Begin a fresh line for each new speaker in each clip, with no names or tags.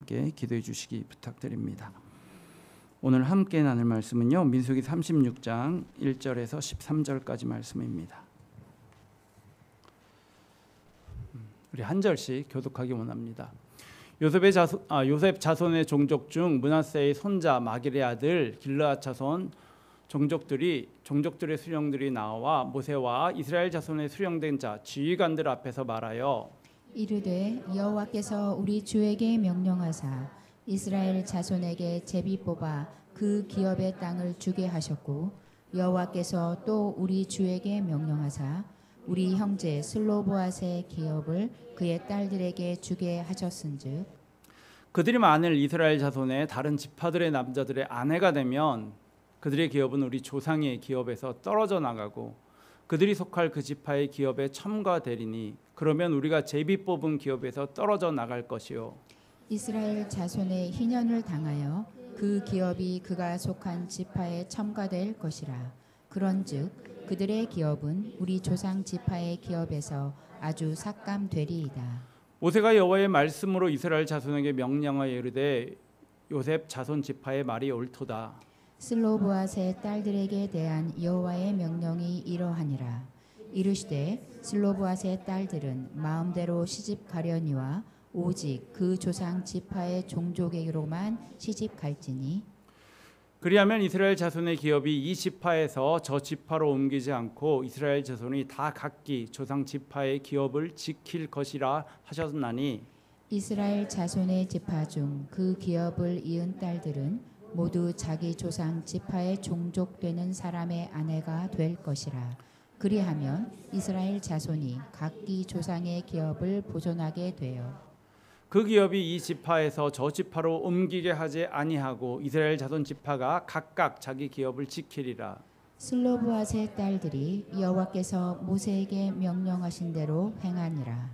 함께 기도해 주시기 부탁드립니다. 오늘 함께 나눌 말씀은요, 민수기 36장 1절에서 13절까지 말씀입니다. 우리 한 절씩 교독하기 원합니다. 요셉 자손의 종족 중 므낫세의 손자 마길의 아들 길르앗 자손 종족들의 수령들이 나와 모세와 이스라엘 자손의 수령된 자 지휘관들 앞에서 말하여
이르되 여호와께서 우리 주에게 명령하사 이스라엘 자손에게 제비 뽑아 그 기업의 땅을 주게 하셨고 여호와께서 또 우리 주에게 명령하사 우리 형제 슬로보앗의 기업을 그의 딸들에게 주게 하셨은즉
그들이 만일 이스라엘 자손의 다른 지파들의 남자들의 아내가 되면 그들의 기업은 우리 조상의 기업에서 떨어져 나가고 그들이 속할 그 지파의 기업에 첨가되리니 그러면 우리가 제비 뽑은 기업에서 떨어져 나갈 것이요
이스라엘 자손의 희년을 당하여 그 기업이 그가 속한 지파에 첨가될 것이라. 그런즉 그들의 기업은 우리 조상 지파의 기업에서 아주 삭감되리이다.
모세가 여호와의 말씀으로 이스라엘 자손에게 명령하여 이르되 요셉 자손 지파의 말이 옳도다.
슬로보앗의 딸들에게 대한 여호와의 명령이 이러하니라. 이르시되 슬로보앗의 딸들은 마음대로 시집 가려니와 오직 그 조상 지파의 종족에게로만 시집 갈지니
그리하면 이스라엘 자손의 기업이 이 지파에서 저 지파로 옮기지 않고 이스라엘 자손이 다 각기 조상 지파의 기업을 지킬 것이라 하셨나니
이스라엘 자손의 지파 중 그 기업을 이은 딸들은 모두 자기 조상 지파의 종족되는 사람의 아내가 될 것이라. 그리하면 이스라엘 자손이 각기 조상의 기업을 보존하게 되어
그 기업이 이 지파에서 저 지파로 옮기게 하지 아니하고 이스라엘 자손 지파가 각각 자기 기업을 지키리라.
슬로보앗의 딸들이 여호와께서 모세에게 명령하신 대로 행하니라.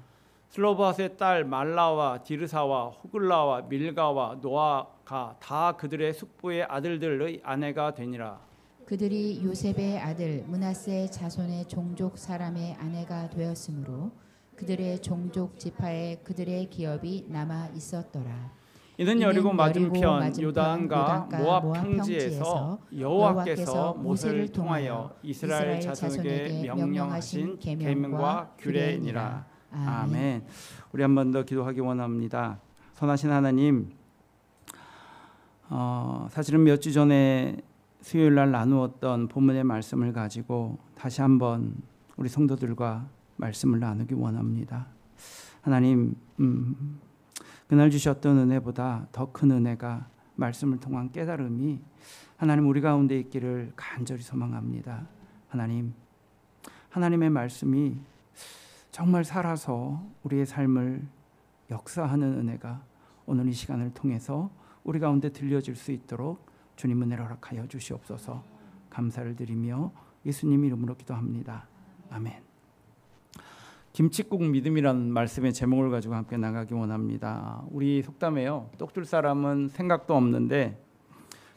슬로보앗의 딸 말라와 디르사와 호글라와 밀가와 노아가 다 그들의 숙부의 아들들의 아내가 되니라.
그들이 요셉의 아들 므낫세 자손의 종족 사람의 아내가 되었으므로 그들의 종족 지파에 그들의 기업이 남아 있었더라.
이는 여리고 맞은편 요단과 모압 평지에서 여호와께서 모세를 통하여 이스라엘 자손에게 명령하신 계명과 규례니라. 아멘. 우리 한 번 더 기도하기 원합니다. 선하신 하나님, 사실은 몇 주 전에 수요일 날 나누었던 본문의 말씀을 가지고 다시 한번 우리 성도들과 말씀을 나누기 원합니다. 하나님, 그날 주셨던 은혜보다 더 큰 은혜가 말씀을 통한 깨달음이 하나님 우리 가운데 있기를 간절히 소망합니다. 하나님, 하나님의 말씀이 정말 살아서 우리의 삶을 역사하는 은혜가 오늘 이 시간을 통해서 우리 가운데 들려질 수 있도록 주님 은혜를 허락하여 주시옵소서. 감사를 드리며 예수님 이름으로 기도합니다. 아멘. 김칫국 믿음이라는 말씀의 제목을 가지고 함께 나가기 원합니다. 우리 속담에요, 떡줄 사람은 생각도 없는데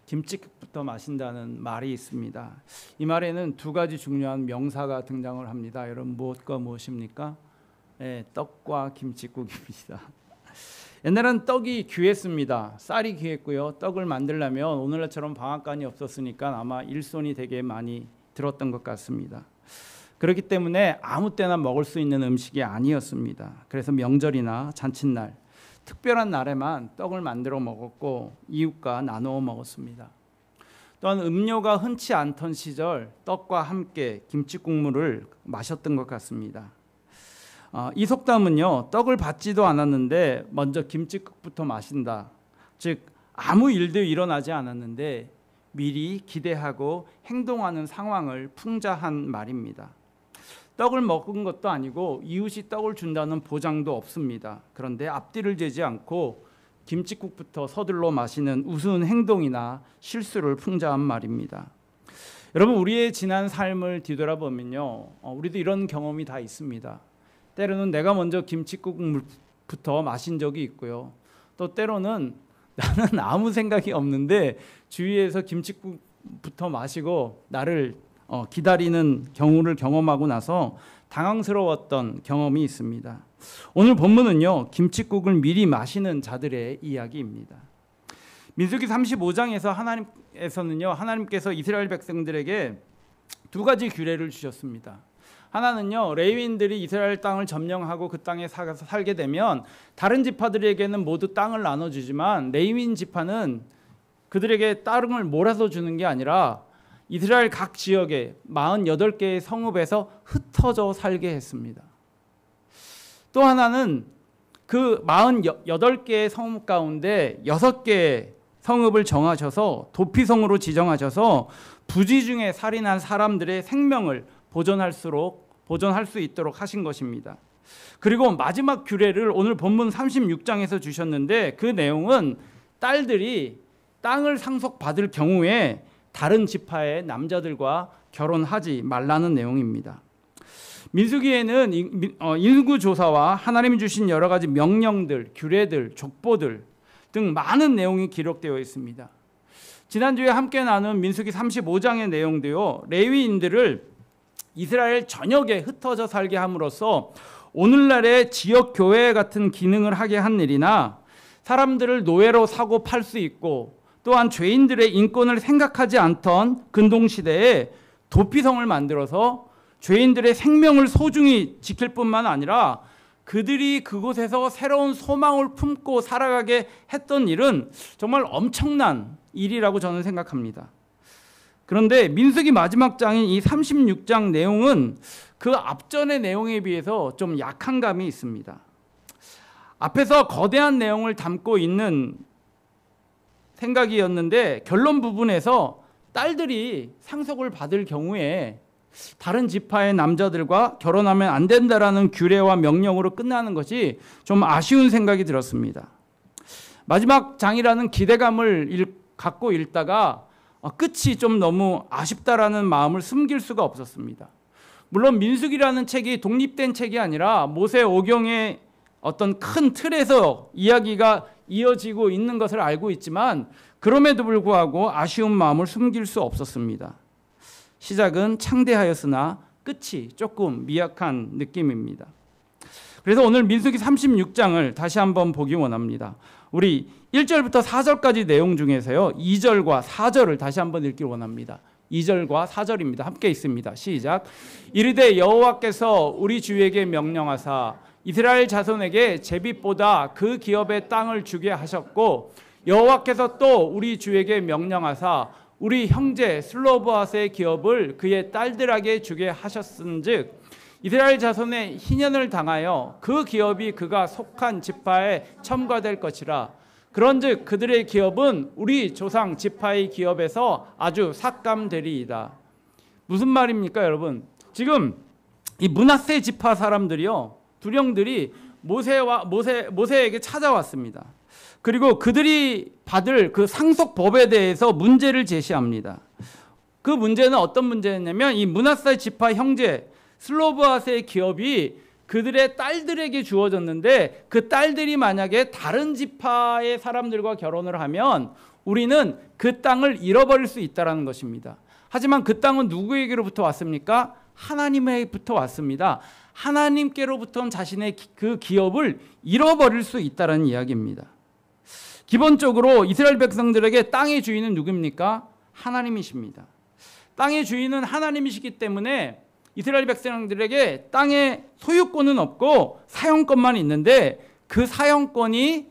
김칫국부터 마신다는 말이 있습니다. 이 말에는 두 가지 중요한 명사가 등장을 합니다. 여러분, 무엇과 무엇입니까? 네, 떡과 김칫국입니다. 옛날엔 떡이 귀했습니다. 쌀이 귀했고요. 떡을 만들려면 오늘날처럼 방앗간이 없었으니까 아마 일손이 되게 많이 들었던 것 같습니다. 그렇기 때문에 아무 때나 먹을 수 있는 음식이 아니었습니다. 그래서 명절이나 잔칫날, 특별한 날에만 떡을 만들어 먹었고 이웃과 나누어 먹었습니다. 또한 음료가 흔치 않던 시절 떡과 함께 김칫국물을 마셨던 것 같습니다. 이 속담은요, 떡을 받지도 않았는데 먼저 김칫국부터 마신다. 즉 아무 일도 일어나지 않았는데 미리 기대하고 행동하는 상황을 풍자한 말입니다. 떡을 먹은 것도 아니고 이웃이 떡을 준다는 보장도 없습니다. 그런데 앞뒤를 재지 않고 김칫국부터 서둘러 마시는 우스운 행동이나 실수를 풍자한 말입니다. 여러분, 우리의 지난 삶을 뒤돌아보면요, 우리도 이런 경험이 다 있습니다. 때로는 내가 먼저 김칫국부터 마신 적이 있고요. 또 때로는 나는 아무 생각이 없는데 주위에서 김칫국부터 마시고 나를 기다리는 경우를 경험하고 나서 당황스러웠던 경험이 있습니다. 오늘 본문은요, 김칫국을 미리 마시는 자들의 이야기입니다. 민수기 35장에서 하나님께서 이스라엘 백성들에게 두 가지 규례를 주셨습니다. 하나는요, 레위인들이 이스라엘 땅을 점령하고 그 땅에 살게 되면 다른 지파들에게는 모두 땅을 나눠주지만 레위인 지파는 그들에게 땅을 몰아서 주는 게 아니라 이스라엘 각 지역에 48개의 성읍에서 흩어져 살게 했습니다. 또 하나는 그 48개의 성읍 가운데 6개의 성읍을 정하셔서 도피성으로 지정하셔서 부지 중에 살인한 사람들의 생명을 보존할 수 있도록 하신 것입니다. 그리고 마지막 규례를 오늘 본문 36장에서 주셨는데 그 내용은 딸들이 땅을 상속받을 경우에 다른 지파의 남자들과 결혼하지 말라는 내용입니다. 민수기에는 인구조사와 하나님이 주신 여러 가지 명령들, 규례들, 족보들 등 많은 내용이 기록되어 있습니다. 지난주에 함께 나눈 민수기 35장의 내용도요, 레위인들을 이스라엘 전역에 흩어져 살게 함으로써 오늘날의 지역교회 같은 기능을 하게 한 일이나 사람들을 노예로 사고 팔 수 있고 또한 죄인들의 인권을 생각하지 않던 근동시대에 도피성을 만들어서 죄인들의 생명을 소중히 지킬 뿐만 아니라 그들이 그곳에서 새로운 소망을 품고 살아가게 했던 일은 정말 엄청난 일이라고 저는 생각합니다. 그런데 민수기 마지막 장인 이 36장 내용은 그 앞전의 내용에 비해서 좀 약한 감이 있습니다. 앞에서 거대한 내용을 담고 있는 생각이었는데 결론 부분에서 딸들이 상속을 받을 경우에 다른 지파의 남자들과 결혼하면 안 된다라는 규례와 명령으로 끝나는 것이 좀 아쉬운 생각이 들었습니다. 마지막 장이라는 기대감을 갖고 읽다가 끝이 좀 너무 아쉽다라는 마음을 숨길 수가 없었습니다. 물론 민수기라는 책이 독립된 책이 아니라 모세 오경의 어떤 큰 틀에서 이야기가 이어지고 있는 것을 알고 있지만 그럼에도 불구하고 아쉬운 마음을 숨길 수 없었습니다. 시작은 창대하였으나 끝이 조금 미약한 느낌입니다. 그래서 오늘 민수기 36장을 다시 한번 보기 원합니다. 우리 1절부터 4절까지 내용 중에서요, 2절과 4절을 다시 한번 읽기 원합니다. 2절과 4절입니다. 함께 있습니다. 시작. 이르되 여호와께서 우리 주에게 명령하사 이스라엘 자손에게 제빗보다 그 기업의 땅을 주게 하셨고 여호와께서 또 우리 주에게 명령하사 우리 형제 슬로브앗의 기업을 그의 딸들에게 주게 하셨은즉 이스라엘 자손의 희년을 당하여 그 기업이 그가 속한 지파에 첨가될 것이라. 그런즉 그들의 기업은 우리 조상 지파의 기업에서 아주 삭감되리이다. 무슨 말입니까, 여러분? 지금 이 므낫세 지파 사람들이요, 두령들이 모세에게 찾아왔습니다. 그리고 그들이 받을 그 상속법에 대해서 문제를 제시합니다. 그 문제는 어떤 문제였냐면 이 므낫세 지파 형제 슬로브앗의 기업이 그들의 딸들에게 주어졌는데 그 딸들이 만약에 다른 지파의 사람들과 결혼을 하면 우리는 그 땅을 잃어버릴 수 있다는 것입니다. 하지만 그 땅은 누구에게로부터 왔습니까? 하나님에게부터 왔습니다. 하나님께로부터는 자신의 그 기업을 잃어버릴 수 있다는 이야기입니다. 기본적으로 이스라엘 백성들에게 땅의 주인은 누굽니까? 하나님이십니다. 땅의 주인은 하나님이시기 때문에 이스라엘 백성들에게 땅의 소유권은 없고 사용권만 있는데 그 사용권이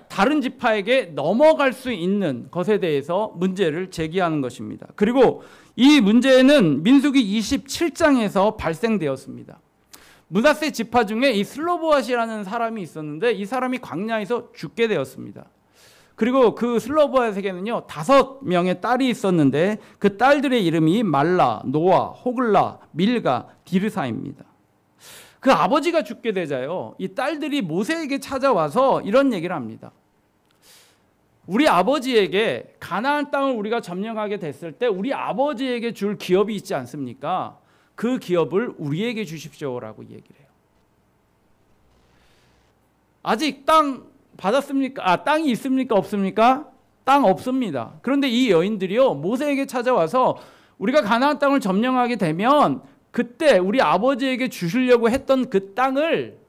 다른 지파에게 넘어갈 수 있는 것에 대해서 문제를 제기하는 것입니다. 그리고 이 문제는 민수기 27장에서 발생되었습니다. 므낫세 지파 중에 이 슬로보앗이라는 사람이 있었는데 이 사람이 광야에서 죽게 되었습니다. 그리고 그 슬로보앗에게는요 5명의 딸이 있었는데 그 딸들의 이름이 말라, 노아, 호글라, 밀가, 디르사입니다. 그 아버지가 죽게 되자요 이 딸들이 모세에게 찾아와서 이런 얘기를 합니다. 우리 아버지에게 가나안 땅을 우리가 점령하게 됐을 때 우리 아버지에게 줄 기업이 있지 않습니까? 그 기업을 우리에게 주십시오라고 얘기를 해요. 아직 땅 받았습니까? 땅이 있습니까? 없습니까? 땅 없습니다. 그런데 이 여인들이요 모세에게 찾아와서 우리가 가나안 땅을 점령하게 되면 그때 우리 아버지에게 주시려고 했던 그 땅을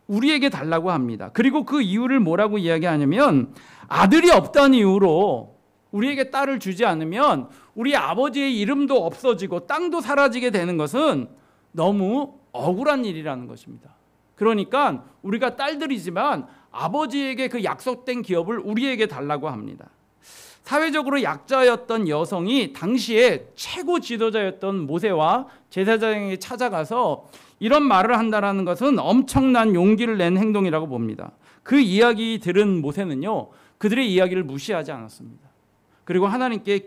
우리에게 달라고 합니다. 그리고 그 이유를 뭐라고 이야기하냐면 아들이 없다는 이유로 우리에게 딸을 주지 않으면 우리 아버지의 이름도 없어지고 땅도 사라지게 되는 것은 너무 억울한 일이라는 것입니다. 그러니까 우리가 딸들이지만 아버지에게 그 약속된 기업을 우리에게 달라고 합니다. 사회적으로 약자였던 여성이 당시에 최고 지도자였던 모세와 제사장에게 찾아가서 이런 말을 한다는 것은 엄청난 용기를 낸 행동이라고 봅니다. 그 이야기 들은 모세는요, 그들의 이야기를 무시하지 않았습니다. 그리고 하나님께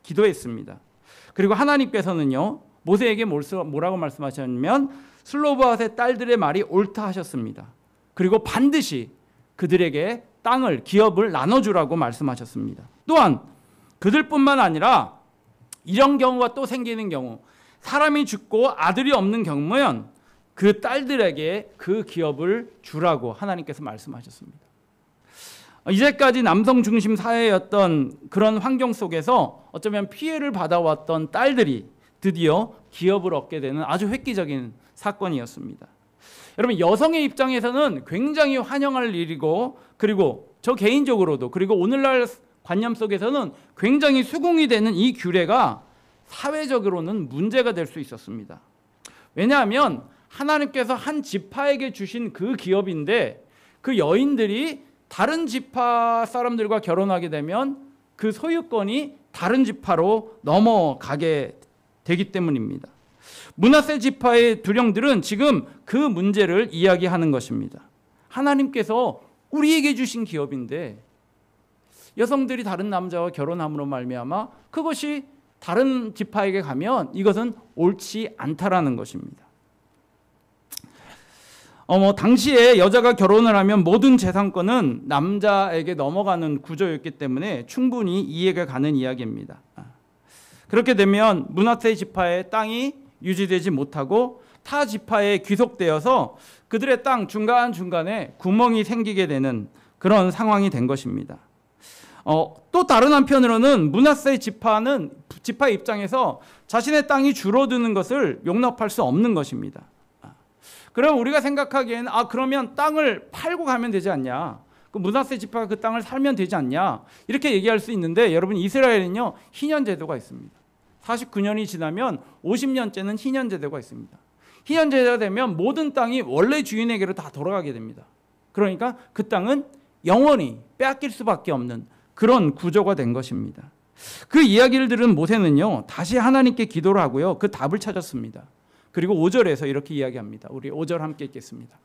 기도했습니다. 그리고 하나님께서는요, 모세에게 뭐라고 말씀하셨냐면 슬로바앗의 딸들의 말이 옳다 하셨습니다. 그리고 반드시 그들에게 땅을, 기업을 나눠주라고 말씀하셨습니다. 또한 그들뿐만 아니라 이런 경우가 또 생기는 경우, 사람이 죽고 아들이 없는 경우면 그 딸들에게 그 기업을 주라고 하나님께서 말씀하셨습니다. 이제까지 남성 중심 사회였던 그런 환경 속에서 어쩌면 피해를 받아왔던 딸들이 드디어 기업을 얻게 되는 아주 획기적인 사건이었습니다. 여러분, 여성의 입장에서는 굉장히 환영할 일이고, 그리고 저 개인적으로도, 그리고 오늘날 관념 속에서는 굉장히 수긍이 되는 이 규례가 사회적으로는 문제가 될 수 있었습니다. 왜냐하면 하나님께서 한 지파에게 주신 그 기업인데 그 여인들이 다른 지파 사람들과 결혼하게 되면 그 소유권이 다른 지파로 넘어가게 되기 때문입니다. 므낫세 지파의 두령들은 지금 그 문제를 이야기하는 것입니다. 하나님께서 우리에게 주신 기업인데 여성들이 다른 남자와 결혼함으로 말미암아 그것이 다른 지파에게 가면 이것은 옳지 않다라는 것입니다. 당시에 여자가 결혼을 하면 모든 재산권은 남자에게 넘어가는 구조였기 때문에 충분히 이해가 가는 이야기입니다. 그렇게 되면 므낫세 지파의 땅이 유지되지 못하고 타 지파에 귀속되어서 그들의 땅 중간중간에 구멍이 생기게 되는 그런 상황이 된 것입니다. 또 다른 한편으로는 므낫세 지파 입장에서 자신의 땅이 줄어드는 것을 용납할 수 없는 것입니다. 그럼 우리가 생각하기에는 그러면 땅을 팔고 가면 되지 않냐? 그 므낫세 지파가 그 땅을 살면 되지 않냐? 이렇게 얘기할 수 있는데 여러분, 이스라엘은요 희년 제도가 있습니다. 49년이 지나면 50년째는 희년 제도가 있습니다. 희년 제도가 되면 모든 땅이 원래 주인에게로 다 돌아가게 됩니다. 그러니까 그 땅은 영원히 빼앗길 수밖에 없는 그런 구조가 된 것입니다. 그 이야기를 들은 모세는요 다시 하나님께 기도를 하고요 그 답을 찾았습니다. 그리고 5절에서 이렇게 이야기합니다. 우리 5절 함께 읽겠습니다.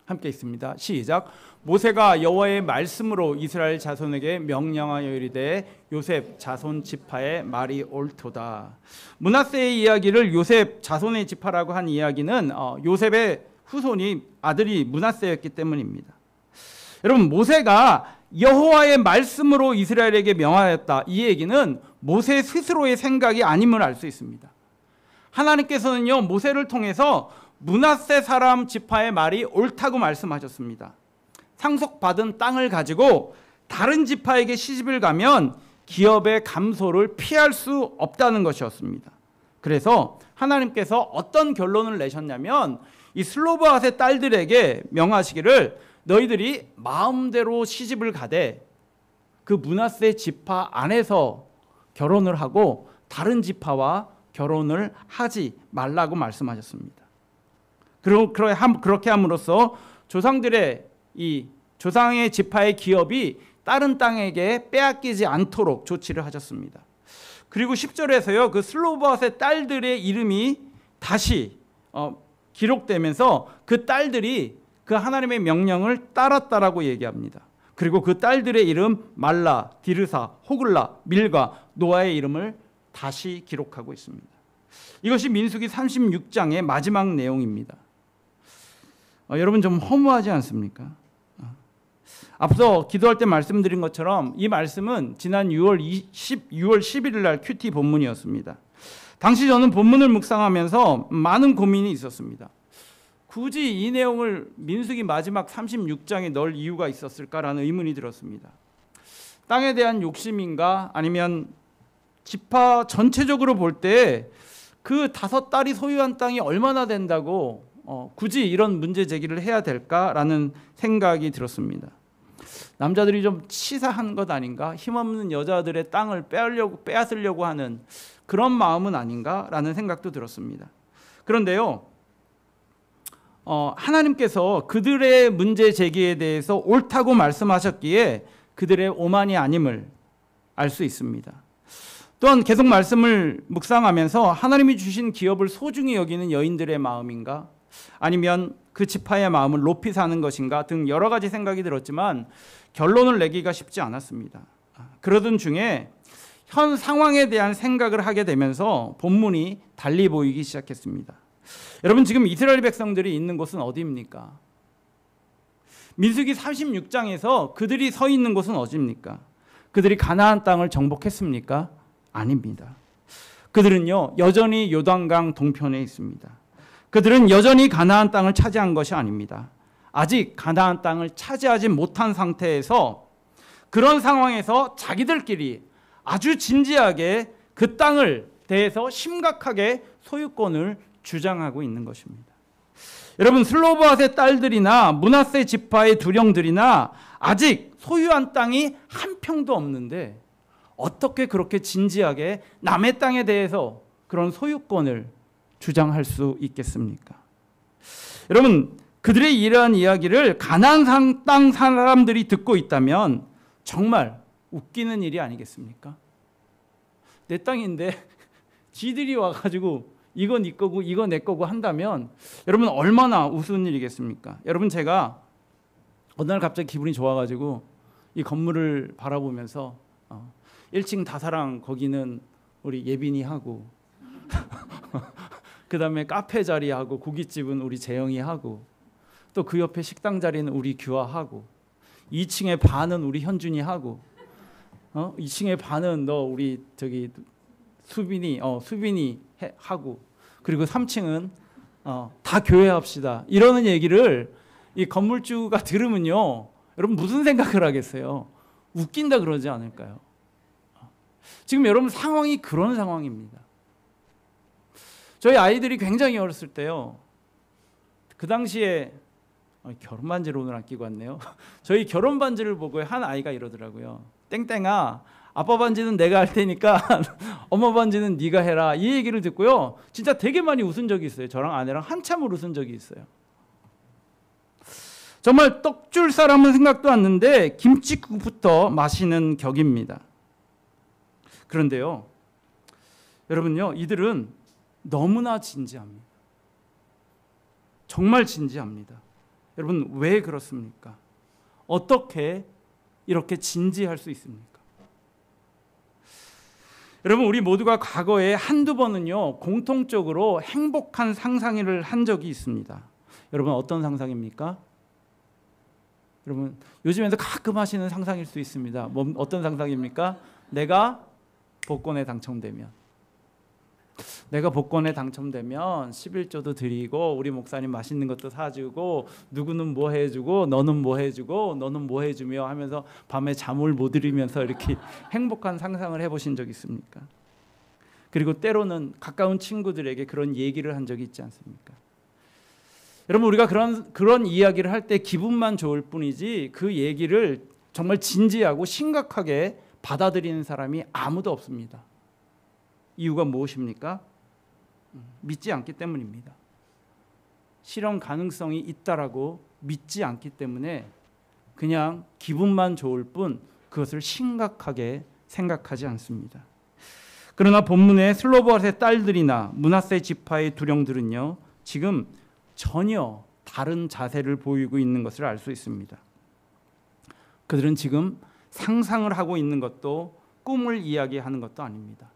함께 읽습니다. 시작. 모세가 여호와의 말씀으로 이스라엘 자손에게 명령하여 이르되 요셉 자손 지파의 말이 옳도다. 므낫세의 이야기를 요셉 자손의 지파라고 한 이야기는 요셉의 후손이 아들이 므낫세였기 때문입니다. 여러분, 모세가 여호와의 말씀으로 이스라엘에게 명하였다, 이 얘기는 모세 스스로의 생각이 아님을 알 수 있습니다. 하나님께서는요 모세를 통해서 므낫세 사람 지파의 말이 옳다고 말씀하셨습니다. 상속받은 땅을 가지고 다른 지파에게 시집을 가면 기업의 감소를 피할 수 없다는 것이었습니다. 그래서 하나님께서 어떤 결론을 내셨냐면 이 슬로바앗의 딸들에게 명하시기를 너희들이 마음대로 시집을 가되 그 므낫세 지파 안에서 결혼을 하고 다른 지파와 결혼을 하지 말라고 말씀하셨습니다. 그렇게 함으로써 조상들의 이 조상의 지파의 기업이 다른 땅에게 빼앗기지 않도록 조치를 하셨습니다. 그리고 10절에서요 그 슬로바앗의 딸들의 이름이 다시 기록되면서 그 딸들이 그 하나님의 명령을 따랐다라고 얘기합니다. 그리고 그 딸들의 이름 말라, 디르사, 호글라, 밀가, 노아의 이름을 다시 기록하고 있습니다. 이것이 민수기 36장의 마지막 내용입니다. 여러분 좀 허무하지 않습니까? 앞서 기도할 때 말씀드린 것처럼 이 말씀은 지난 6월 11일 날 큐티 본문이었습니다. 당시 저는 본문을 묵상하면서 많은 고민이 있었습니다. 굳이 이 내용을 민수기 마지막 36장에 넣을 이유가 있었을까라는 의문이 들었습니다. 땅에 대한 욕심인가, 아니면 지파 전체적으로 볼 때 그 5딸이 소유한 땅이 얼마나 된다고 굳이 이런 문제 제기를 해야 될까라는 생각이 들었습니다. 남자들이 좀 치사한 것 아닌가? 힘없는 여자들의 땅을 빼앗으려고 하는 그런 마음은 아닌가라는 생각도 들었습니다. 그런데요, 하나님께서 그들의 문제 제기에 대해서 옳다고 말씀하셨기에 그들의 오만이 아님을 알 수 있습니다. 또한 계속 말씀을 묵상하면서 하나님이 주신 기업을 소중히 여기는 여인들의 마음인가? 아니면 그 지파의 마음을 높이 사는 것인가? 등 여러 가지 생각이 들었지만 결론을 내기가 쉽지 않았습니다. 그러던 중에 현 상황에 대한 생각을 하게 되면서 본문이 달리 보이기 시작했습니다. 여러분, 지금 이스라엘 백성들이 있는 곳은 어디입니까? 민수기 36장에서 그들이 서 있는 곳은 어디입니까? 그들이 가나안 땅을 정복했습니까? 아닙니다. 그들은요, 여전히 요단강 동편에 있습니다. 그들은 여전히 가나안 땅을 차지한 것이 아닙니다. 아직 가나안 땅을 차지하지 못한 상태에서 그런 상황에서 자기들끼리 아주 진지하게 그 땅을 대해서 심각하게 소유권을 주장하고 있는 것입니다. 여러분, 슬로바앗의 딸들이나 므낫세 지파의 두령들이나 아직 소유한 땅이 한 평도 없는데 어떻게 그렇게 진지하게 남의 땅에 대해서 그런 소유권을 주장할 수 있겠습니까? 여러분, 그들의 이러한 이야기를 가나안 땅 사람들이 듣고 있다면 정말 웃기는 일이 아니겠습니까? 내 땅인데 지들이 와가지고 이거 네 거고 이거 내 거고 한다면 여러분 얼마나 우스운 일이겠습니까? 여러분, 제가 어느 날 갑자기 기분이 좋아가지고 이 건물을 바라보면서 1층 다사랑 거기는 우리 예빈이 하고 그 다음에 카페 자리하고 고깃집은 우리 재영이 하고 또 그 옆에 식당 자리는 우리 규화하고 2층에 반은 우리 현준이 하고 2층에 반은 너 우리 저기 수빈이 하고 그리고 3층은 다 교회합시다 이러는 얘기를 이 건물주가 들으면요, 여러분 무슨 생각을 하겠어요? 웃긴다 그러지 않을까요? 지금 여러분 상황이 그런 상황입니다. 저희 아이들이 굉장히 어렸을 때요, 그 당시에 결혼 반지를 오늘 안 끼고 왔네요. 저희 결혼 반지를 보고 한 아이가 이러더라고요. 땡땡아, 아빠 반지는 내가 할 테니까 엄마 반지는 네가 해라, 이 얘기를 듣고요, 진짜 되게 많이 웃은 적이 있어요. 저랑 아내랑 한참을 웃은 적이 있어요. 정말 떡 줄 사람은 생각도 않는데 김치국부터 마시는 격입니다. 그런데요, 여러분요, 이들은 너무나 진지합니다. 정말 진지합니다. 여러분, 왜 그렇습니까? 어떻게 이렇게 진지할 수 있습니까? 여러분, 우리 모두가 과거에 한두 번은요, 공통적으로 행복한 상상을 한 적이 있습니다. 여러분, 어떤 상상입니까? 여러분, 요즘에도 가끔 하시는 상상일 수 있습니다. 어떤 상상입니까? 내가 복권에 당첨되면 11조도 드리고 우리 목사님 맛있는 것도 사주고 누구는 뭐 해주고 너는 뭐 해주고 너는 뭐 해주며 하면서 밤에 잠을 못 이루면서 이렇게 행복한 상상을 해보신 적 있습니까? 그리고 때로는 가까운 친구들에게 그런 얘기를 한 적이 있지 않습니까? 여러분, 우리가 그런 이야기를 할 때 기분만 좋을 뿐이지 그 얘기를 정말 진지하고 심각하게 받아들이는 사람이 아무도 없습니다. 이유가 무엇입니까? 믿지 않기 때문입니다. 실현 가능성이 있다라고 믿지 않기 때문에 그냥 기분만 좋을 뿐 그것을 심각하게 생각하지 않습니다. 그러나 본문의 슬로바앗의 딸들이나 므낫세 지파의 두령들은요, 지금 전혀 다른 자세를 보이고 있는 것을 알 수 있습니다. 그들은 지금 상상을 하고 있는 것도 꿈을 이야기하는 것도 아닙니다.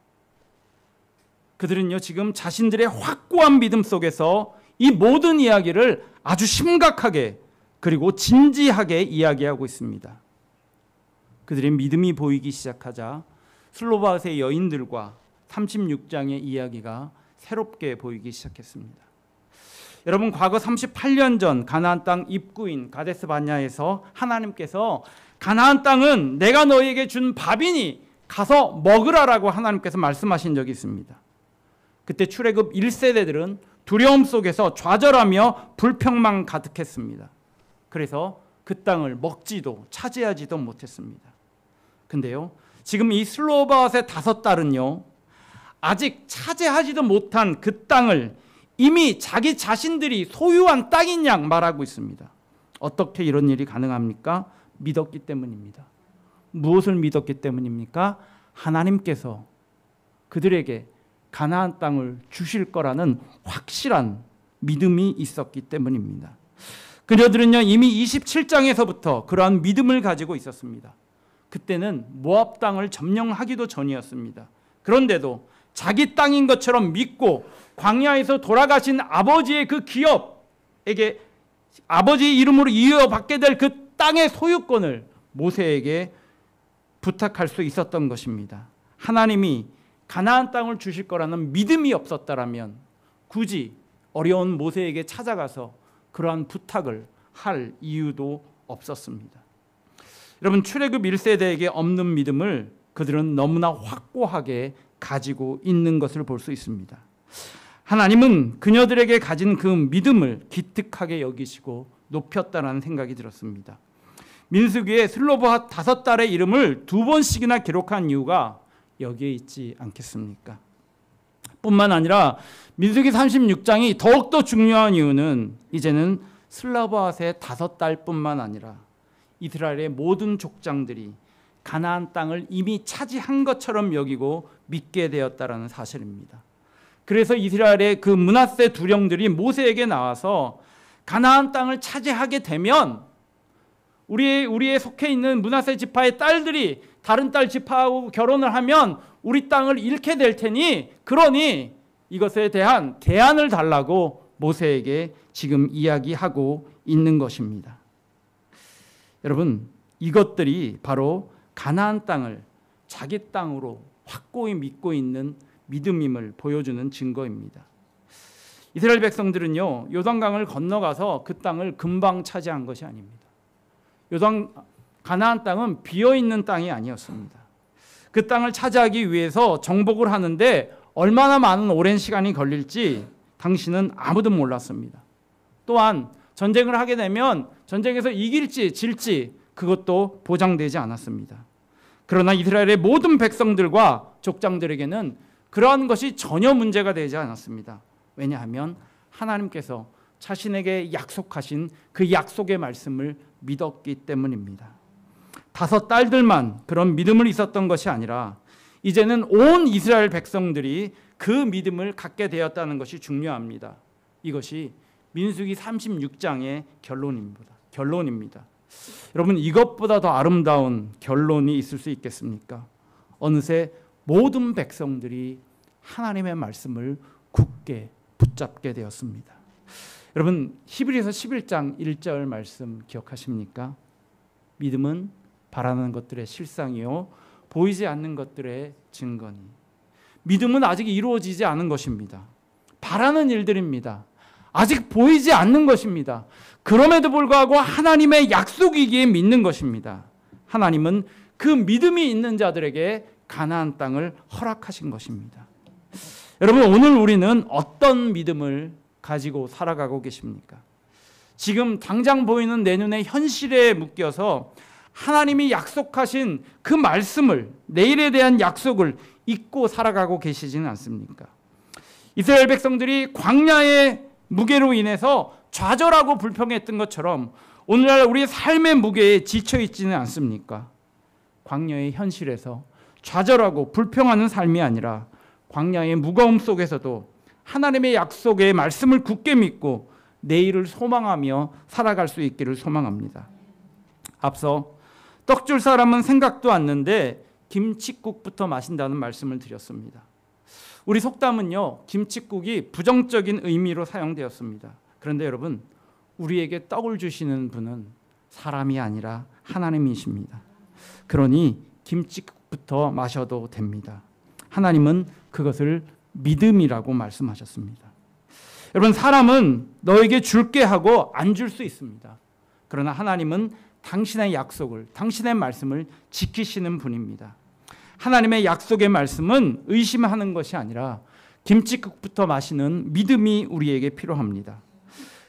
그들은요, 지금 자신들의 확고한 믿음 속에서 이 모든 이야기를 아주 심각하게 그리고 진지하게 이야기하고 있습니다. 그들의 믿음이 보이기 시작하자 슬로바앗의 여인들과 36장의 이야기가 새롭게 보이기 시작했습니다. 여러분, 과거 38년 전 가나안 땅 입구인 가데스 바냐에서 하나님께서 가나안 땅은 내가 너희에게 준 밥이니 가서 먹으라라고 하나님께서 말씀하신 적이 있습니다. 그때 출애굽 1세대들은 두려움 속에서 좌절하며 불평만 가득했습니다. 그래서 그 땅을 먹지도 차지하지도 못했습니다. 근데요, 지금 이 슬로바앗의 5딸은요, 아직 차지하지도 못한 그 땅을 이미 자기 자신들이 소유한 땅인 양 말하고 있습니다. 어떻게 이런 일이 가능합니까? 믿었기 때문입니다. 무엇을 믿었기 때문입니까? 하나님께서 그들에게 가나안 땅을 주실 거라는 확실한 믿음이 있었기 때문입니다. 그녀들은요, 이미 27장에서부터 그러한 믿음을 가지고 있었습니다. 그때는 모압 땅을 점령하기도 전이었습니다. 그런데도 자기 땅인 것처럼 믿고 광야에서 돌아가신 아버지의 그 기업에게, 아버지의 이름으로 이어받게 될 그 땅의 소유권을 모세에게 부탁할 수 있었던 것입니다. 하나님이 가나안 땅을 주실 거라는 믿음이 없었다라면 굳이 어려운 모세에게 찾아가서 그러한 부탁을 할 이유도 없었습니다. 여러분, 출애굽 1세대에게 없는 믿음을 그들은 너무나 확고하게 가지고 있는 것을 볼 수 있습니다. 하나님은 그녀들에게 가진 그 믿음을 기특하게 여기시고 높였다는 생각이 들었습니다. 민수기에 슬로바앗 5딸의 이름을 2번씩이나 기록한 이유가 여기에 있지 않겠습니까? 뿐만 아니라 민수기 36장이 더욱더 중요한 이유는 이제는 슬로바앗의 5딸뿐만 아니라 이스라엘의 모든 족장들이 가나안 땅을 이미 차지한 것처럼 여기고 믿게 되었다는 사실입니다. 그래서 이스라엘의 그 므낫세 두령들이 모세에게 나와서 가나안 땅을 차지하게 되면 우리의 속해 있는 므낫세 지파의 딸들이 다른 딸 지파하고 결혼을 하면 우리 땅을 잃게 될 테니, 그러니 이것에 대한 대안을 달라고 모세에게 지금 이야기하고 있는 것입니다. 여러분, 이것들이 바로 가나안 땅을 자기 땅으로 확고히 믿고 있는 믿음임을 보여주는 증거입니다. 이스라엘 백성들은요, 요단강을 건너가서 그 땅을 금방 차지한 것이 아닙니다. 가나안 땅은 비어있는 땅이 아니었습니다. 그 땅을 차지하기 위해서 정복을 하는데 얼마나 많은 오랜 시간이 걸릴지 당신은 아무도 몰랐습니다. 또한 전쟁을 하게 되면 전쟁에서 이길지 질지 그것도 보장되지 않았습니다. 그러나 이스라엘의 모든 백성들과 족장들에게는 그러한 것이 전혀 문제가 되지 않았습니다. 왜냐하면 하나님께서 자신에게 약속하신 그 약속의 말씀을 믿었기 때문입니다. 5딸들만 그런 믿음을 있었던 것이 아니라 이제는 온 이스라엘 백성들이 그 믿음을 갖게 되었다는 것이 중요합니다. 이것이 민수기 36장의 결론입니다. 여러분, 이것보다 더 아름다운 결론이 있을 수 있겠습니까? 어느새 모든 백성들이 하나님의 말씀을 굳게 붙잡게 되었습니다. 여러분, 히브리서 11장 1절 말씀 기억하십니까? 믿음은 바라는 것들의 실상이요 보이지 않는 것들의 증거니. 믿음은 아직 이루어지지 않은 것입니다. 바라는 일들입니다. 아직 보이지 않는 것입니다. 그럼에도 불구하고 하나님의 약속이기에 믿는 것입니다. 하나님은 그 믿음이 있는 자들에게 가나안 땅을 허락하신 것입니다. 여러분, 오늘 우리는 어떤 믿음을 가지고 살아가고 계십니까? 지금 당장 보이는 내 눈의 현실에 묶여서 하나님이 약속하신 그 말씀을, 내일에 대한 약속을 잊고 살아가고 계시지는 않습니까? 이스라엘 백성들이 광야의 무게로 인해서 좌절하고 불평했던 것처럼 오늘날 우리의 삶의 무게에 지쳐 있지는 않습니까? 광야의 현실에서 좌절하고 불평하는 삶이 아니라 광야의 무거움 속에서도 하나님의 약속의 말씀을 굳게 믿고 내일을 소망하며 살아갈 수 있기를 소망합니다. 앞서 떡줄 사람은 생각도 않는데 김칫국부터 마신다는 말씀을 드렸습니다. 우리 속담은요, 김칫국이 부정적인 의미로 사용되었습니다. 그런데 여러분, 우리에게 떡을 주시는 분은 사람이 아니라 하나님이십니다. 그러니 김칫국부터 마셔도 됩니다. 하나님은 그것을 믿음이라고 말씀하셨습니다. 여러분, 사람은 너에게 줄게 하고 안 줄 수 있습니다. 그러나 하나님은 당신의 약속을, 당신의 말씀을 지키시는 분입니다. 하나님의 약속의 말씀은 의심하는 것이 아니라 김칫국부터 마시는 믿음이 우리에게 필요합니다.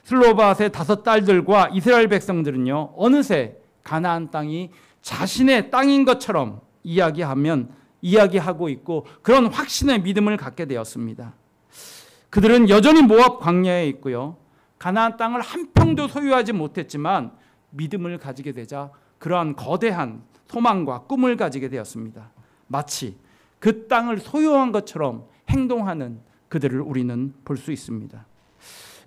슬로바앗의 5 딸들과 이스라엘 백성들은요, 어느새 가나안 땅이 자신의 땅인 것처럼 이야기하고 있고 그런 확신의 믿음을 갖게 되었습니다. 그들은 여전히 모압 광야에 있고요, 가나안 땅을 한 평도 소유하지 못했지만 믿음을 가지게 되자 그러한 거대한 소망과 꿈을 가지게 되었습니다. 마치 그 땅을 소유한 것처럼 행동하는 그들을 우리는 볼 수 있습니다.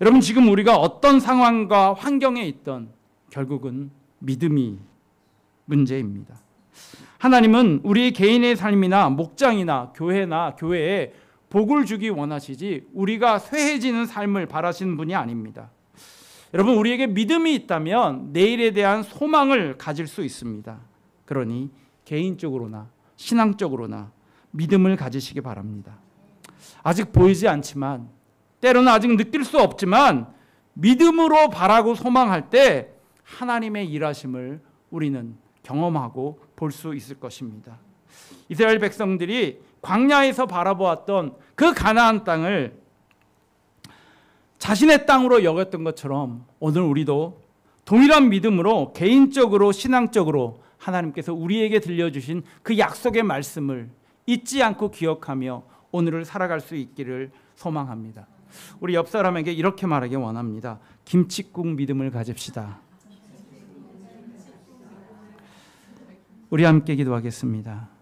여러분, 지금 우리가 어떤 상황과 환경에 있던 결국은 믿음이 문제입니다. 하나님은 우리 개인의 삶이나 목장이나 교회나 교회에 복을 주기 원하시지 우리가 쇠해지는 삶을 바라시는 분이 아닙니다. 여러분, 우리에게 믿음이 있다면 내일에 대한 소망을 가질 수 있습니다. 그러니 개인적으로나 신앙적으로나 믿음을 가지시기 바랍니다. 아직 보이지 않지만, 때로는 아직 느낄 수 없지만 믿음으로 바라고 소망할 때 하나님의 일하심을 우리는 경험하고 볼 수 있을 것입니다. 이스라엘 백성들이 광야에서 바라보았던 그 가나안 땅을 자신의 땅으로 여겼던 것처럼 오늘 우리도 동일한 믿음으로 개인적으로 신앙적으로 하나님께서 우리에게 들려주신 그 약속의 말씀을 잊지 않고 기억하며 오늘을 살아갈 수 있기를 소망합니다. 우리 옆 사람에게 이렇게 말하기 원합니다. 김칫국 믿음을 가집시다. 우리 함께 기도하겠습니다.